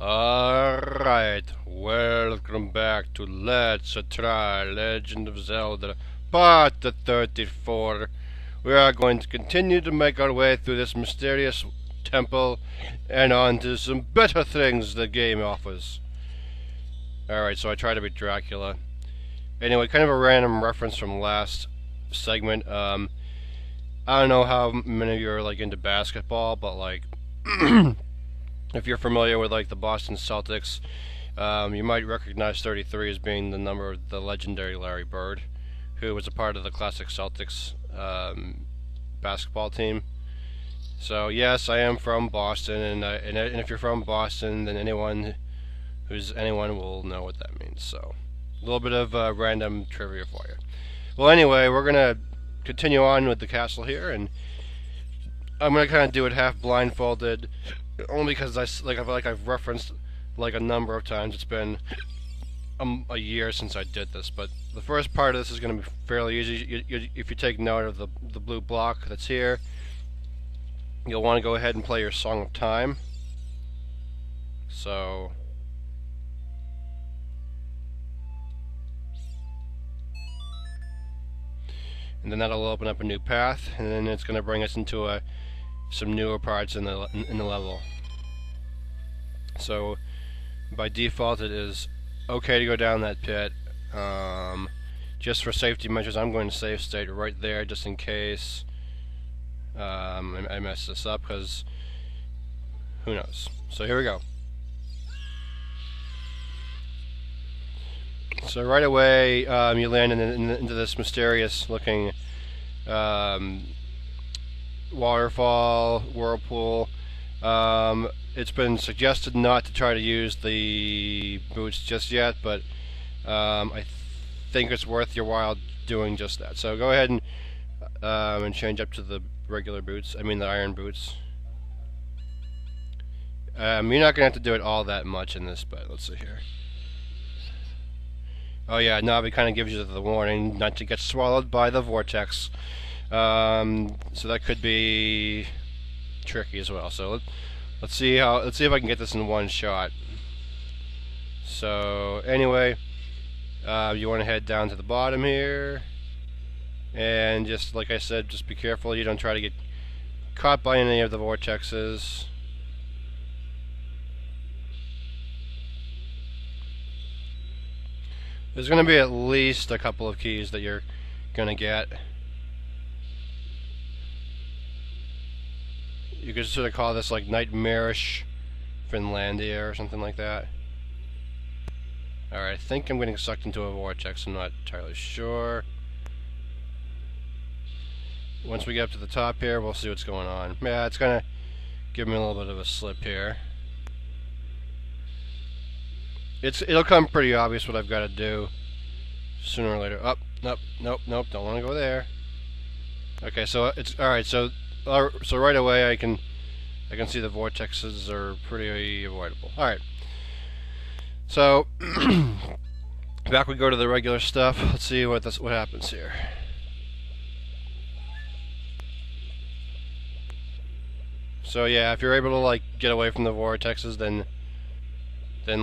Alright, welcome back to Let's Try Legend of Zelda Part 34. We are going to continue to make our way through this mysterious temple and on to some better things the game offers. Alright, so I try to be Dracula. Anyway, kind of a random reference from last segment. I don't know how many of you are like into basketball, but like if you're familiar with like the Boston Celtics, you might recognize 33 as being the number of the legendary Larry Bird, who was a part of the classic Celtics basketball team. So yes, I am from Boston, and if you're from Boston, then anyone will know what that means. So a little bit of random trivia for you. Well, anyway, we're gonna continue on with the castle here, and I'm gonna kind of do it half blindfolded, only because I've referenced like a number of times. It's been a year since I did this, but the first part of this is going to be fairly easy. If you take note of the blue block that's here, you'll want to go ahead and play your Song of Time. So and then that'll open up a new path, and then it's going to bring us into some newer parts in the level. So by default it is okay to go down that pit. Just for safety measures, I'm going to save state right there just in case I mess this up, because who knows. So here we go. So right away you land into this mysterious looking waterfall, whirlpool. It's been suggested not to try to use the boots just yet, but I think it's worth your while doing just that. So go ahead and change up to the regular boots. I mean the iron boots. You're not gonna have to do it all that much in this, but let's see here. Oh yeah, Navi kind of gives you the warning not to get swallowed by the vortex. So that could be tricky as well. So let's see if I can get this in one shot. So anyway, you want to head down to the bottom here, and just like I said, just be careful you don't try to get caught by any of the vortexes. There's going to be at least a couple of keys that you're going to get. You could sort of call this like nightmarish Finlandia or something like that. Alright, I think I'm getting sucked into a vortex. I'm not entirely sure. Once we get up to the top here, we'll see what's going on. Yeah, it's going to give me a little bit of a slip here. It'll come pretty obvious what I've got to do sooner or later. Oh, nope, don't want to go there. Okay, so it's alright. So right away I can see the vortexes are pretty avoidable. All right. So back we go to the regular stuff. Let's see what happens here. So yeah, if you're able to like get away from the vortexes, then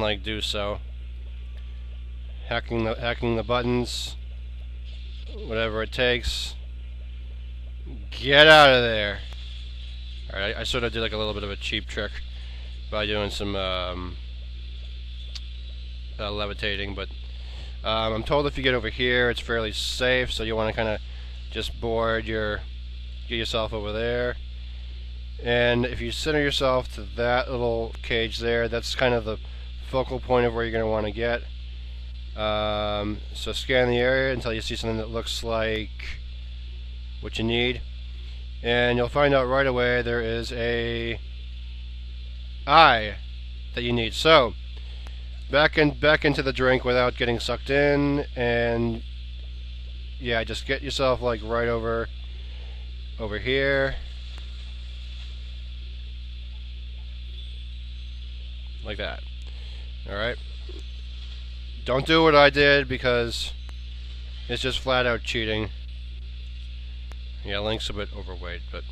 like do so. Hacking the buttons, whatever it takes. Get out of there. Alright, I sort of did like a little bit of a cheap trick by doing some levitating, but I'm told if you get over here it's fairly safe, so you want to kind of just get yourself over there. And if you center yourself to that little cage there, that's kind of the focal point of where you're going to want to get. So scan the area until you see something that looks like what you need, and you'll find out right away there is a eye that you need. So back into the drink without getting sucked in, and yeah, just get yourself like right over here, like that. Alright, don't do what I did because it's just flat out cheating. Yeah, Link's a bit overweight, but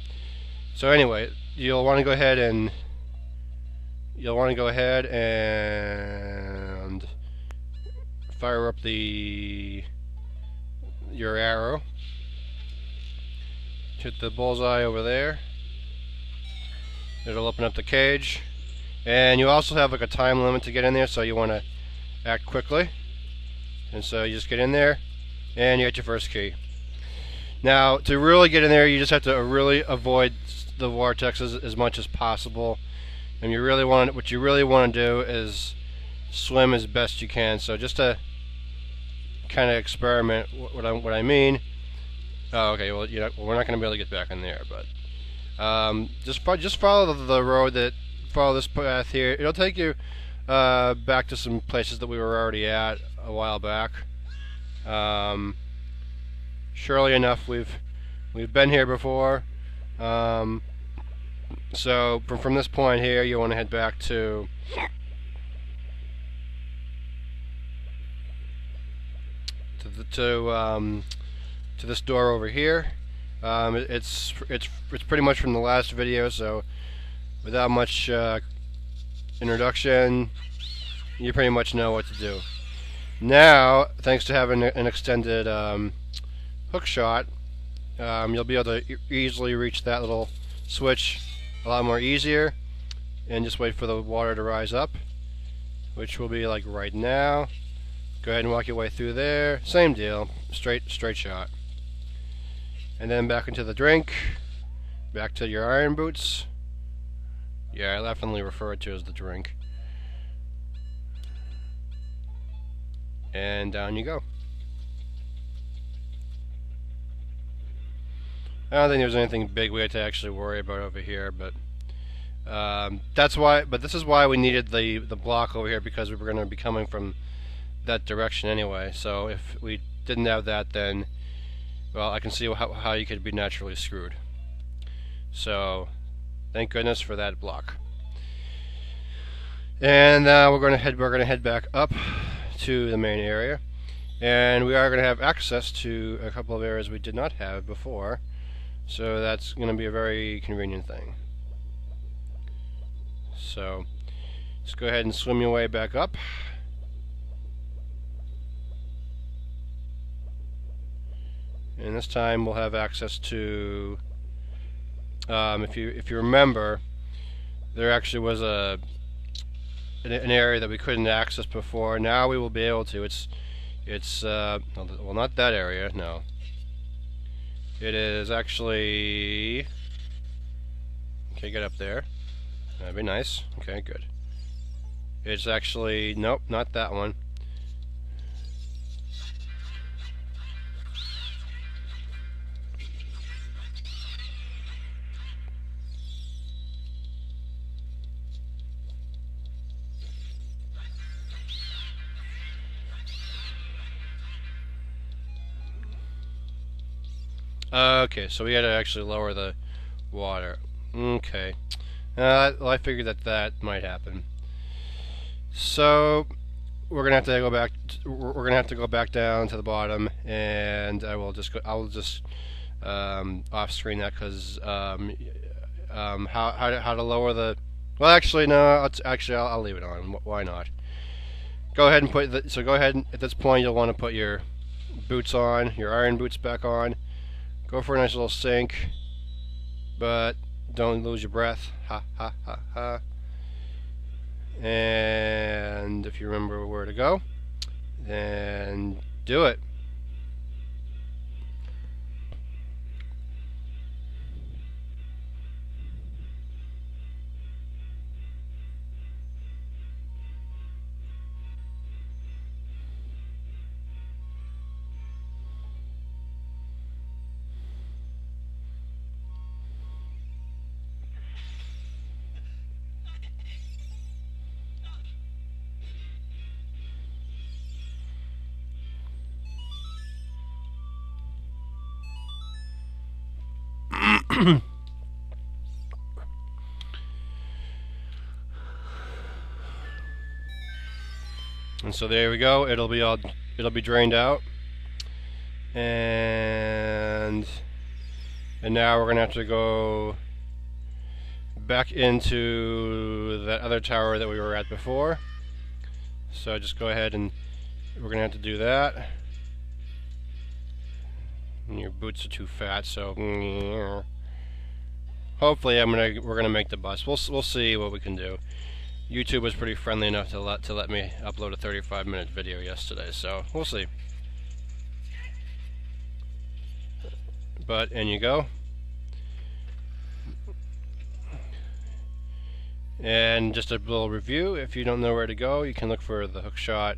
so anyway, you'll want to go ahead and you'll want to go ahead and fire up your arrow. Hit the bullseye over there. It'll open up the cage. And you also have like a time limit to get in there, so you want to act quickly. And so you just get in there, and you get your first key. Now, to really get in there, you just have to really avoid the vortexes as much as possible. And what you really want to do is swim as best you can. So just to kind of experiment what I mean. Oh, okay. Well, we're not going to be able to get back in there, but just follow the road follow this path here. It'll take you back to some places that we were already at a while back. Surely enough, we've been here before. So from this point here, you want to head back to this door over here. It's pretty much from the last video, so without much introduction, you pretty much know what to do. Now, thanks to having an extended hook shot, you'll be able to easily reach that little switch a lot more easier, and just wait for the water to rise up, which will be like right now. Go ahead and walk your way through there. Same deal, straight shot. And then back into the drink, back to your iron boots. Yeah, I definitely refer it to as the drink. And down you go. I don't think there's anything big we had to actually worry about over here, but that's why. But this is why we needed the block over here, because we were going to be coming from that direction anyway. So if we didn't have that, then well, I can see how you could be naturally screwed. So thank goodness for that block. And we're going to head back up to the main area, and we are going to have access to a couple of areas we did not have before. So that's going to be a very convenient thing. So just go ahead and swim your way back up. And this time we'll have access to, if you remember, there actually was an area that we couldn't access before. Now we will be able to. It's well, not that area, no. It is actually, okay, get up there. That'd be nice. Okay, good. It's actually, nope, not that one. Okay, so we had to actually lower the water. Okay, well, I figured that might happen. So we're gonna have to go back. We're gonna have to go back down to the bottom, and I'll just off-screen that, because how to lower the. Well, actually no. I'll leave it on. Why not? Go ahead and go ahead at this point. You'll want to put your boots on, your iron boots back on. Go for a nice little sink, but don't lose your breath. Ha ha ha ha. And if you remember where to go, then do it. And so there we go. It'll be drained out, and now we're gonna have to go back into that other tower that we were at before. So just go ahead and we're gonna have to do that. And your boots are too fat, so hopefully we're gonna make the bus. We'll see what we can do. YouTube was pretty friendly enough to let me upload a 35-minute video yesterday, so we'll see. But in you go. And just a little review, if you don't know where to go, you can look for the hookshot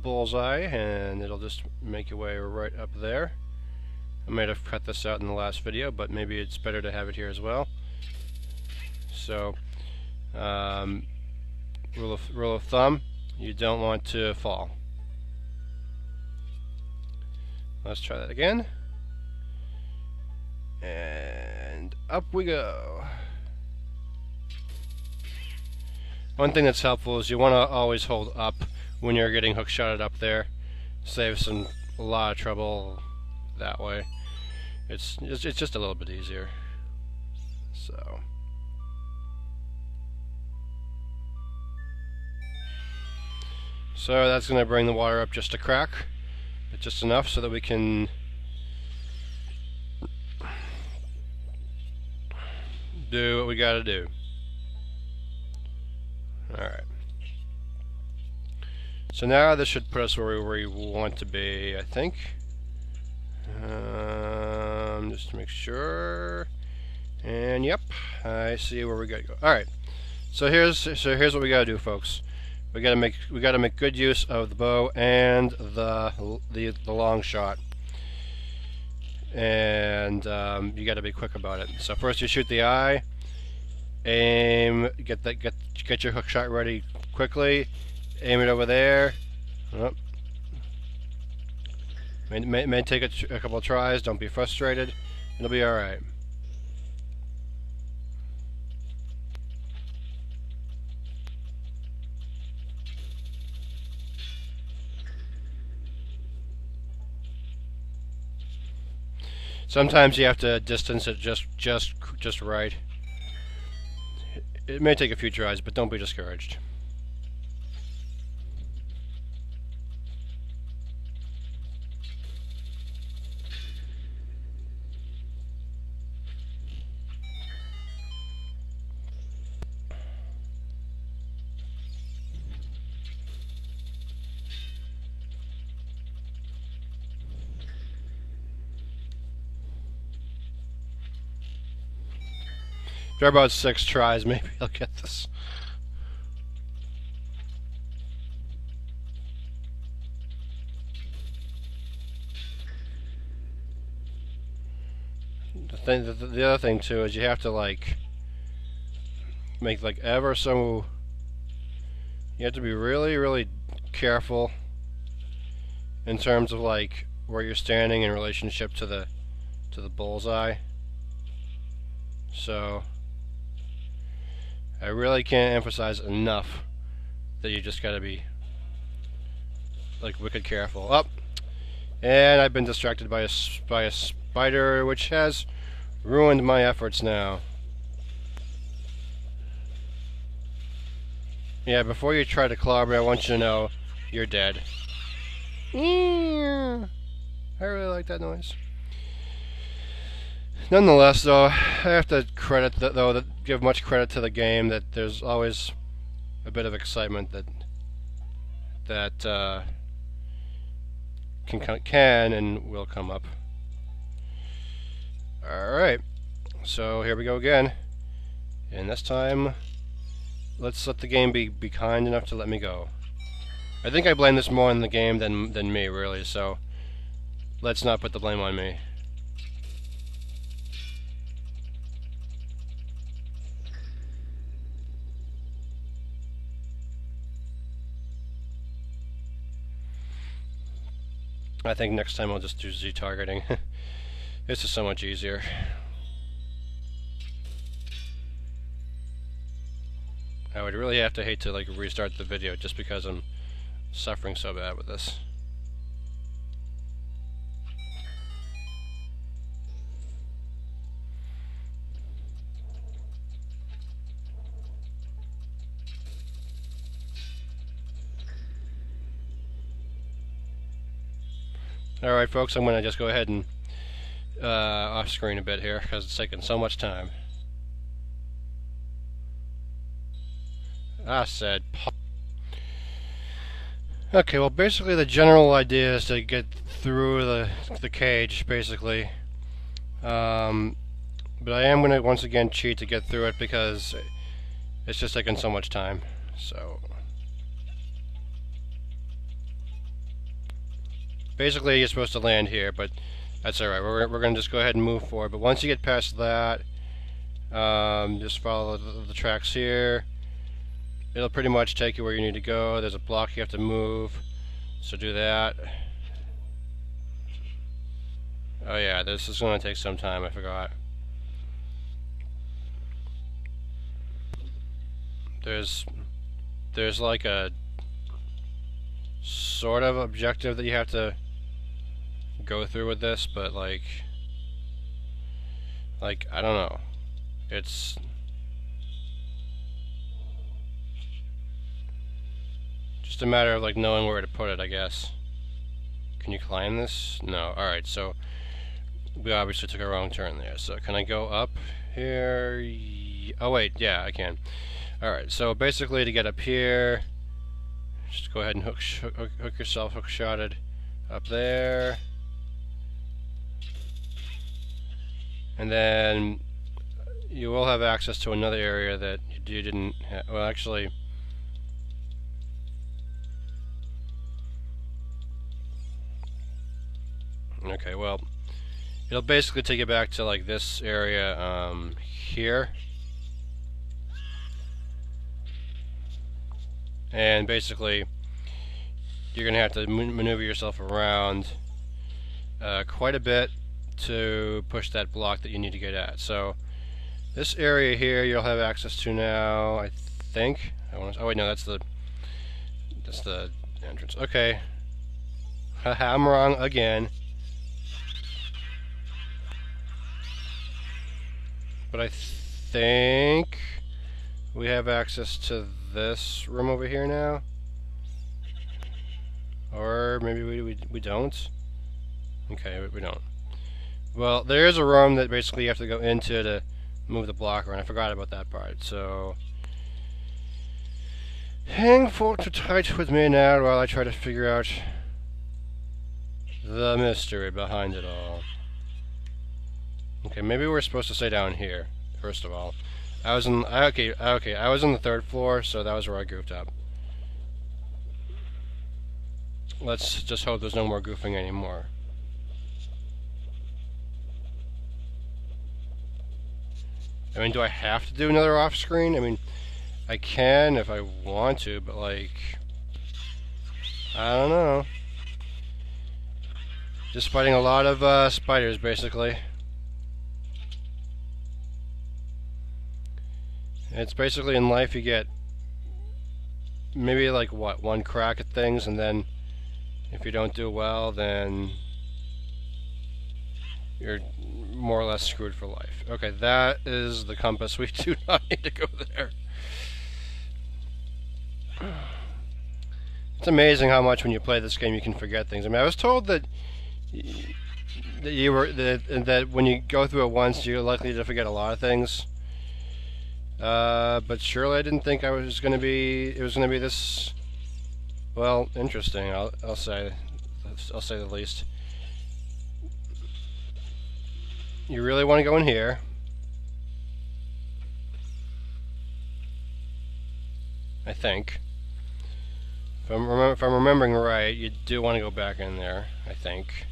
bullseye and it'll just make your way right up there. I might have cut this out in the last video, but maybe it's better to have it here as well. So rule of thumb, you don't want to fall. Let's try that again. And up we go. One thing that's helpful is you want to always hold up when you're getting hookshotted up there. Saves a lot of trouble that way. It's just a little bit easier. So that's going to bring the water up just a crack, but just enough so that we can do what we got to do. Alright. So now this should put us where we want to be, I think. Just to make sure. And yep, I see where we gotta go. Alright. So here's what we gotta do, folks. We gotta make good use of the bow and the long shot. And you gotta be quick about it. So first you shoot the eye. Aim, get your hook shot ready quickly. Aim it over there. Oh. May take a couple of tries. Don't be frustrated. It'll be all right. Sometimes you have to distance it just right. It may take a few tries, but don't be discouraged. After about 6 tries, maybe I'll get this. The other thing too is you have to make ever so. You have to be really careful in terms of where you're standing in relationship to the bullseye. So I really can't emphasize enough that you just gotta be wicked careful. Up, and I've been distracted by a spider, which has ruined my efforts now. Yeah, before you try to claw me, I want you to know you're dead. I really like that noise. Nonetheless, though, I have to give much credit to the game that there's always a bit of excitement that can and will come up. Alright, so here we go again. And this time, let's let the game be kind enough to let me go. I think I blame this more on the game than me, really, so let's not put the blame on me. I think next time I'll just do Z-targeting. This is so much easier. I would really have to hate to restart the video just because I'm suffering so bad with this. Alright folks, I'm going to just go ahead and off screen a bit here because it's taking so much time. I said okay, well basically the general idea is to get through the cage basically. But I am going to once again cheat to get through it because it's just taking so much time. So basically you're supposed to land here, but that's alright. We're going to just go ahead and move forward. But once you get past that, just follow the tracks here. It'll pretty much take you where you need to go. There's a block you have to move, so do that. Oh yeah, this is going to take some time, I forgot. There's like a sort of objective that you have to go through with this, but like I don't know. It's just a matter of like knowing where to put it, I guess. Can you climb this? No. Alright, so we obviously took a wrong turn there. So can I go up here? Oh wait, yeah, I can. Alright, so basically to get up here, just go ahead and hook yourself hook-shotted up there. And then you will have access to another area that you didn't have. Well, actually, okay, well, it'll basically take you back to like this area here. And basically, you're going to have to maneuver yourself around quite a bit to push that block that you need to get at. So this area here you'll have access to now, I think. Oh wait, no, that's the entrance. Okay. Haha, I'm wrong again. But I think we have access to this room over here now. Or maybe we don't. Okay, we don't. Well, there is a room that basically you have to go into to move the block around. I forgot about that part. So hang for too tight with me now while I try to figure out the mystery behind it all. Okay, maybe we're supposed to stay down here. First of all, I was in okay. I was on the 3rd floor, so that was where I goofed up. Let's just hope there's no more goofing anymore. I mean, do I have to do another off-screen? I mean, I can if I want to, but like, I don't know. Just fighting a lot of spiders, basically. It's basically in life you get maybe like what, one crack at things, and then if you don't do well, then you're more or less screwed for life. Okay, that is the compass. We do not need to go there. It's amazing how much when you play this game you can forget things. I mean, I was told that that when you go through it once, you're likely to forget a lot of things. But surely I didn't think it was going to be this, well, interesting. I'll say the least. You really want to go in here. I think. If I'm remembering right, you do want to go back in there, I think.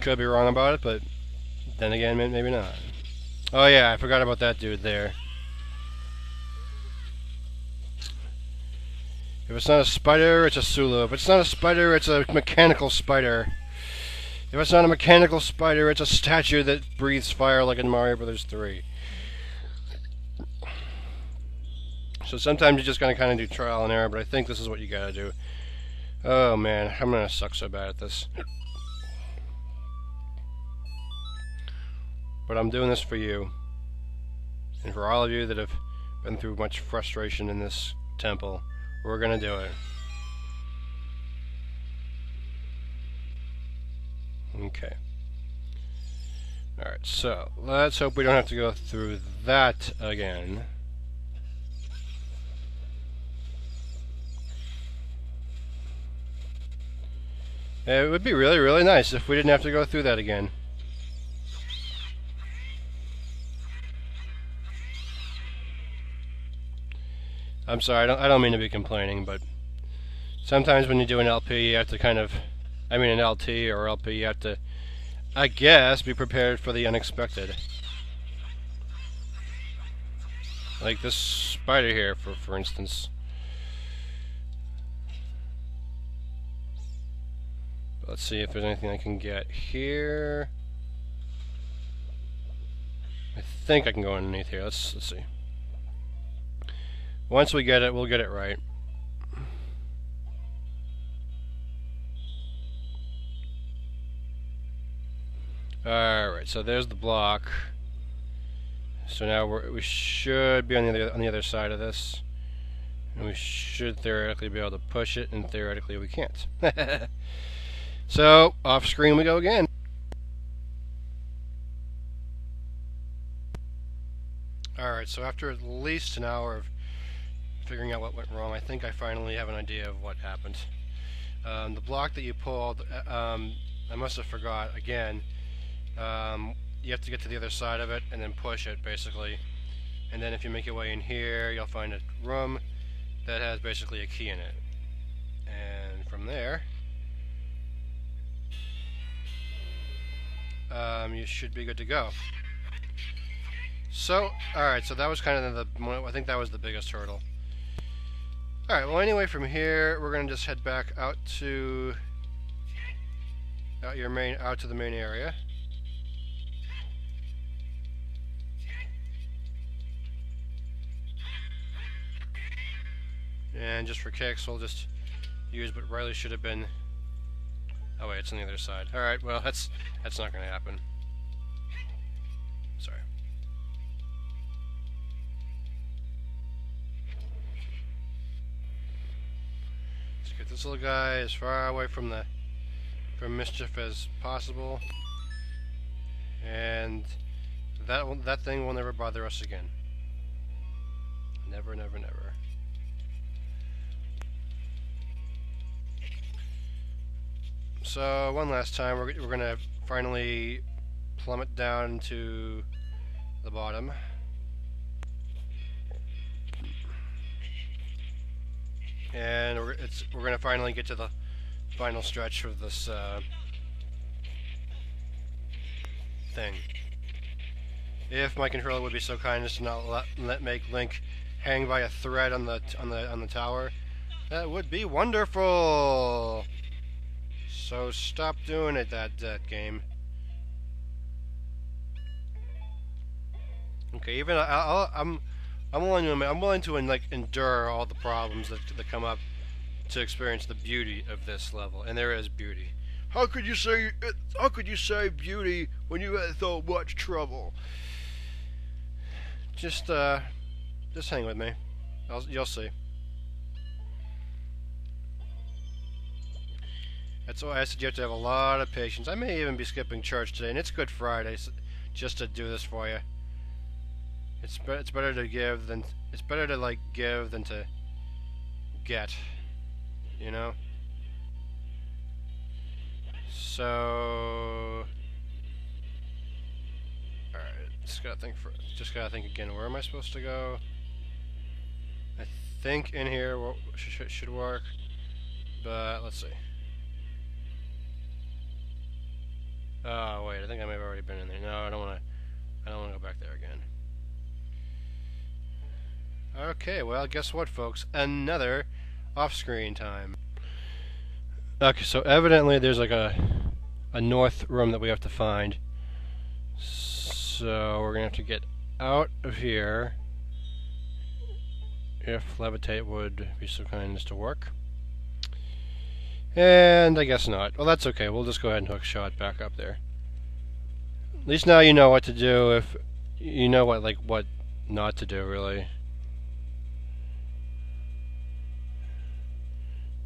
Could be wrong about it, but then again, maybe not. Oh yeah, I forgot about that dude there. If it's not a spider, it's a Sulu. If it's not a spider, it's a mechanical spider. If it's not a mechanical spider, it's a statue that breathes fire like in Mario Bros. 3. So sometimes you just gotta kind of do trial and error, but I think this is what you gotta do. Oh man, I'm gonna suck so bad at this. But I'm doing this for you, and for all of you that have been through much frustration in this temple. We're gonna do it. Okay. Alright, so let's hope we don't have to go through that again. It would be really, really nice if we didn't have to go through that again. I'm sorry, I don't mean to be complaining, but sometimes when you do an LP, you have to an LT or LP, you have to, I guess, be prepared for the unexpected. Like this spider here, for instance. Let's see if there's anything I can get here. I think I can go underneath here. Let's see. Once we get it, we'll get it right. Alright, so there's the block. So now we should be on the other side of this. And we should theoretically be able to push it, and theoretically we can't. So, off screen we go again. Alright, so after at least an hour of figuring out what went wrong, I think I finally have an idea of what happened. The block that you pulled, I must have forgot again. You have to get to the other side of it and then push it, basically. And then if you make your way in here, you'll find a room that has basically a key in it. And from there, you should be good to go. So, alright, so that was kind of I think that was the biggest hurdle. Alright, well anyway, from here, we're going to just head back out to the main area. And just for kicks, we'll just use what Riley should have been. Oh wait, it's on the other side. Alright, well that's not going to happen. Sorry. Let's get this little guy as far away from mischief as possible. And that thing will never bother us again. Never, never, never. So one last time, we're gonna finally plummet down to the bottom. And we're gonna finally get to the final stretch of this thing. If my controller would be so kind as to not make Link hang by a thread on the tower, that would be wonderful. So stop doing it, that game. Okay, even I'm willing to endure all the problems that come up to experience the beauty of this level, and there is beauty. How could you say beauty when you had so much trouble? Just hang with me. You'll see. That's why I said you have to have a lot of patience. I may even be skipping church today, and it's Good Friday, just to do this for you. It's better to give than to get, you know. So, all right, just gotta think again. Where am I supposed to go? I think in here should work, but let's see. Oh wait, I think I may have already been in there. No, I don't want to go back there again. Okay, well, guess what, folks? Another off-screen time. Okay, so evidently there's like a north room that we have to find. So we're gonna have to get out of here. If levitate would be so kind as to work. And I guess not. Well, that's okay. We'll just go ahead and hook shot back up there. At least now you know what to do. If you know what not to do, really.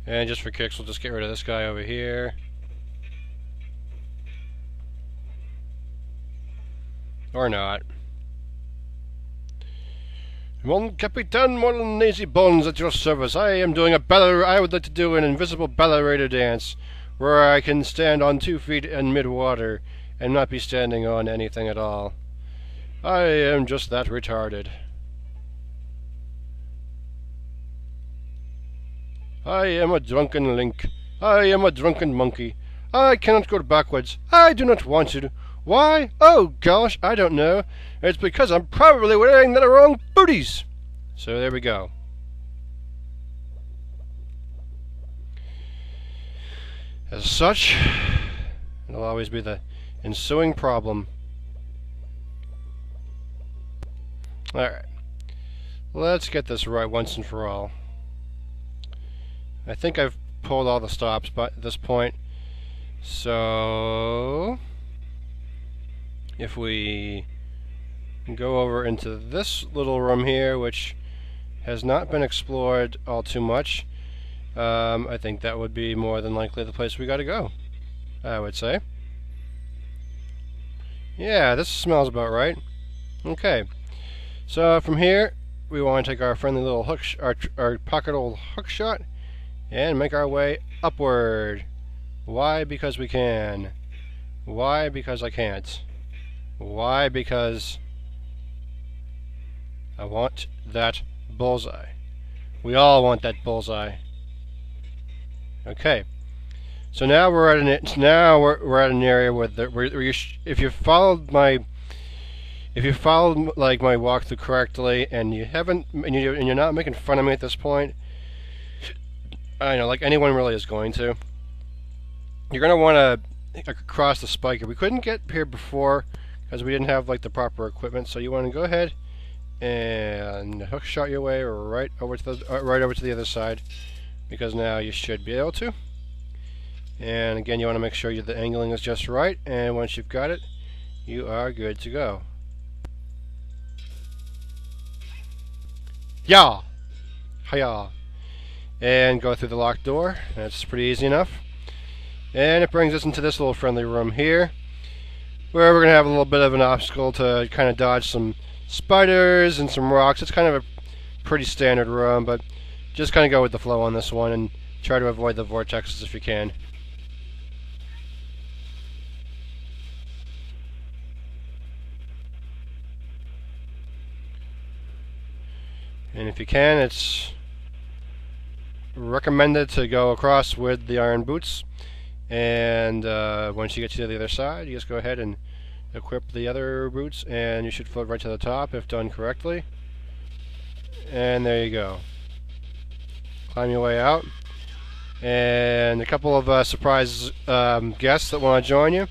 And just for kicks, we'll just get rid of this guy over here. Or not. Mon Capitan Mon Lazy Bones at your service. I would like to do an invisible ballerina dance where I can stand on 2 feet in mid-water and not be standing on anything at all. I am just that retarded. I am a drunken Link. I am a drunken monkey. I cannot go backwards. I do not want to. Why? Oh gosh, I don't know. It's because I'm probably wearing the wrong booties. So there we go. As such, it'll always be the ensuing problem. Alright. Let's get this right once and for all. I think I've pulled all the stops at this point. So if we go over into this little room here, which has not been explored all too much, I think that would be more than likely the place we gotta go, I would say. Yeah, this smells about right. Okay, so from here we want to take our friendly little our pocket old hook shot and make our way upward. Why? Because we can. Why? Because I can't. Why? Because I want that bullseye. We all want that bullseye. Okay. So now we're at an area where if you followed my walkthrough correctly and you're not making fun of me at this point, I know, like anyone really is going to, you're going to want to cross the spiker. We couldn't get here before because we didn't have like the proper equipment, so you want to go ahead and hook shot your way right over to the other side, because now you should be able to. And again, you want to make sure the angling is just right, and once you've got it, you are good to go. Yeah! Hiya! And go through the locked door. That's pretty easy enough. And it brings us into this little friendly room here, where we're going to have a little bit of an obstacle to kind of dodge some spiders and some rocks. It's kind of a pretty standard room, but just kind of go with the flow on this one and try to avoid the vortexes if you can. And if you can, it's recommended to go across with the iron boots. And once you get to the other side, you just go ahead and equip the other boots, and you should float right to the top if done correctly. And there you go. Climb your way out. And a couple of surprise guests that want to join you.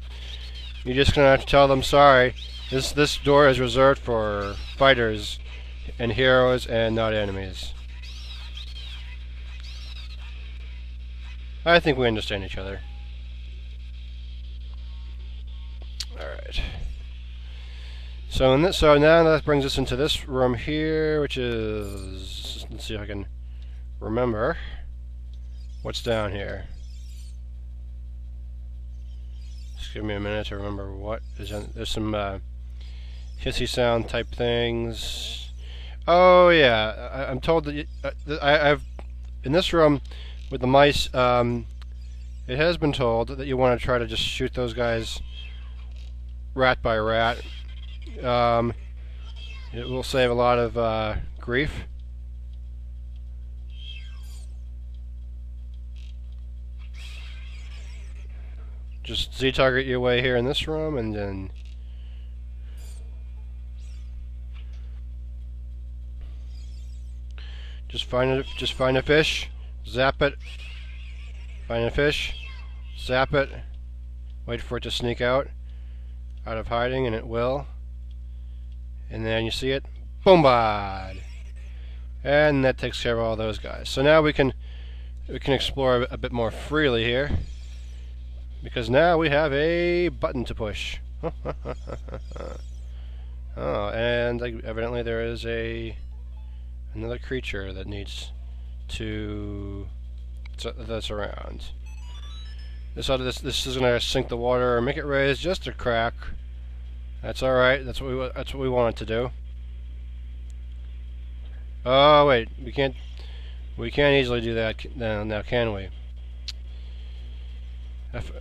You're just going to have to tell them, sorry, this door is reserved for fighters and heroes and not enemies. I think we understand each other. Alright. So now that brings us into this room here, which is, let's see if I can remember what's down here. Just give me a minute to remember what is in. There's some hissy sound type things. Oh yeah, I'm told that I've in this room with the mice. It has been told that you want to try to just shoot those guys rat by rat. It will save a lot of grief. Just Z-target your way here in this room, and then just find a fish, zap it, find a fish, zap it, wait for it to sneak out of hiding, and it will. And then you see it, boom, bod, and that takes care of all those guys. So now we can explore a bit more freely here, because now we have a button to push. Oh, and evidently there is another creature that needs to that's around. This is gonna sink the water or make it raise just a crack. That's all right. That's what we want it to do. Oh wait, we can't easily do that now, can we?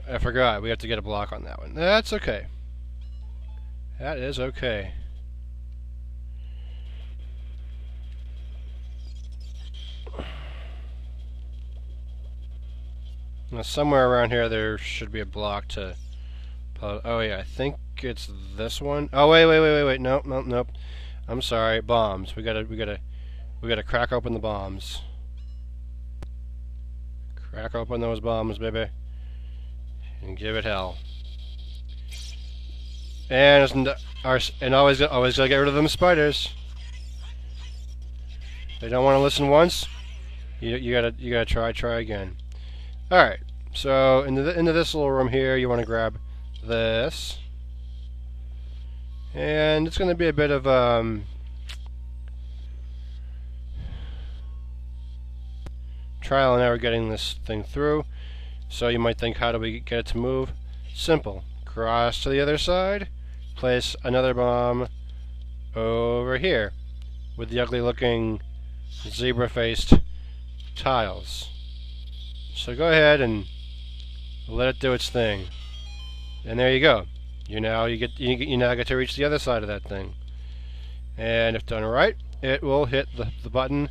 I forgot. We have to get a block on that one. That's okay. That is okay. Now, somewhere around here there should be a block to... Oh yeah, I think it's this one. Oh wait. Nope. I'm sorry. Bombs. We gotta crack open the bombs. Crack open those bombs, baby, and give it hell. And always gotta get rid of them spiders. They don't want to listen once. You gotta try again. All right. So into this little room here, you want to grab this, and it's going to be a bit of trial and error getting this thing through. So you might think, how do we get it to move? Simple. Cross to the other side, place another bomb over here with the ugly looking zebra-faced tiles. So go ahead and let it do its thing. And there you go. You now get to reach the other side of that thing. And if done right, it will hit the button,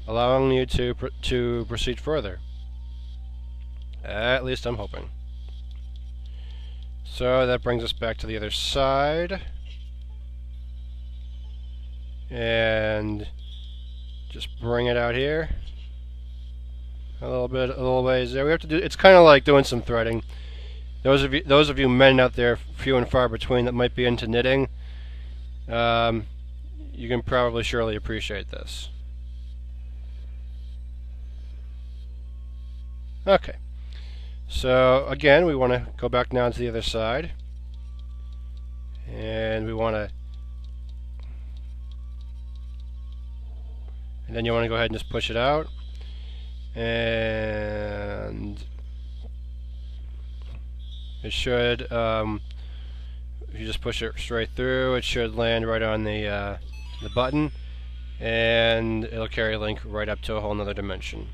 allowing you to proceed further. At least I'm hoping. So that brings us back to the other side. And just bring it out here. A little ways there. We have to do. It's kind of like doing some threading. Those of you men out there, few and far between, that might be into knitting, you can probably surely appreciate this. Okay. So again, we want to go back now to the other side, and we want to, and then you want to go ahead and just push it out. And it should, if you just push it straight through, it should land right on the button, and it'll carry Link right up to a whole nother dimension.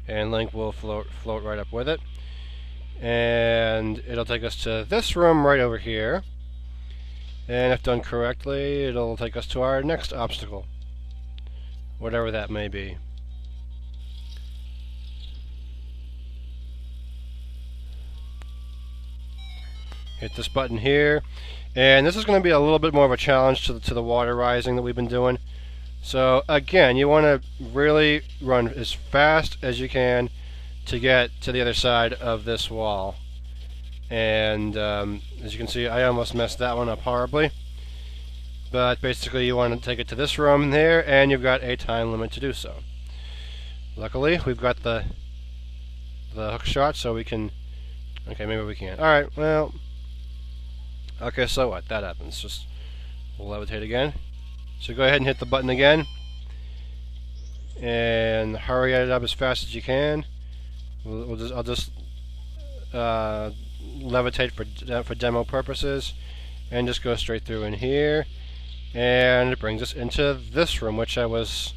And Link will float right up with it, and it'll take us to this room right over here. And if done correctly, it'll take us to our next obstacle, whatever that may be. Hit this button here, and this is going to be a little bit more of a challenge to the water rising that we've been doing. So again, you want to really run as fast as you can to get to the other side of this wall. And as you can see, I almost messed that one up horribly. But basically, you want to take it to this room there, and you've got a time limit to do so. Luckily, we've got the hook shot, so we can. Okay, maybe we can't. All right, well. Okay, so what? That happens. Just we'll levitate again. So go ahead and hit the button again, and hurry it up as fast as you can. I'll just levitate for demo purposes, and just go straight through in here, and it brings us into this room, which I was,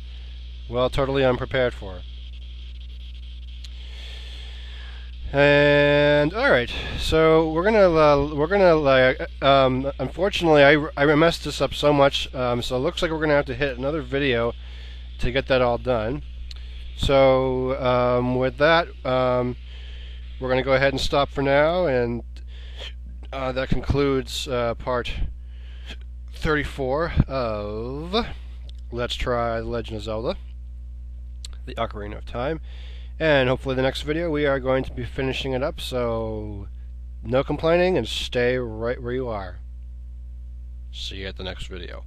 well, totally unprepared for. And all right, so we're gonna unfortunately I messed this up so much, so it looks like we're gonna have to hit another video to get that all done. So with that, we're gonna go ahead and stop for now, and that concludes part 34 of Let's Try The Legend of Zelda: The Ocarina of Time. And hopefully the next video we are going to be finishing it up, so no complaining and stay right where you are. See you at the next video.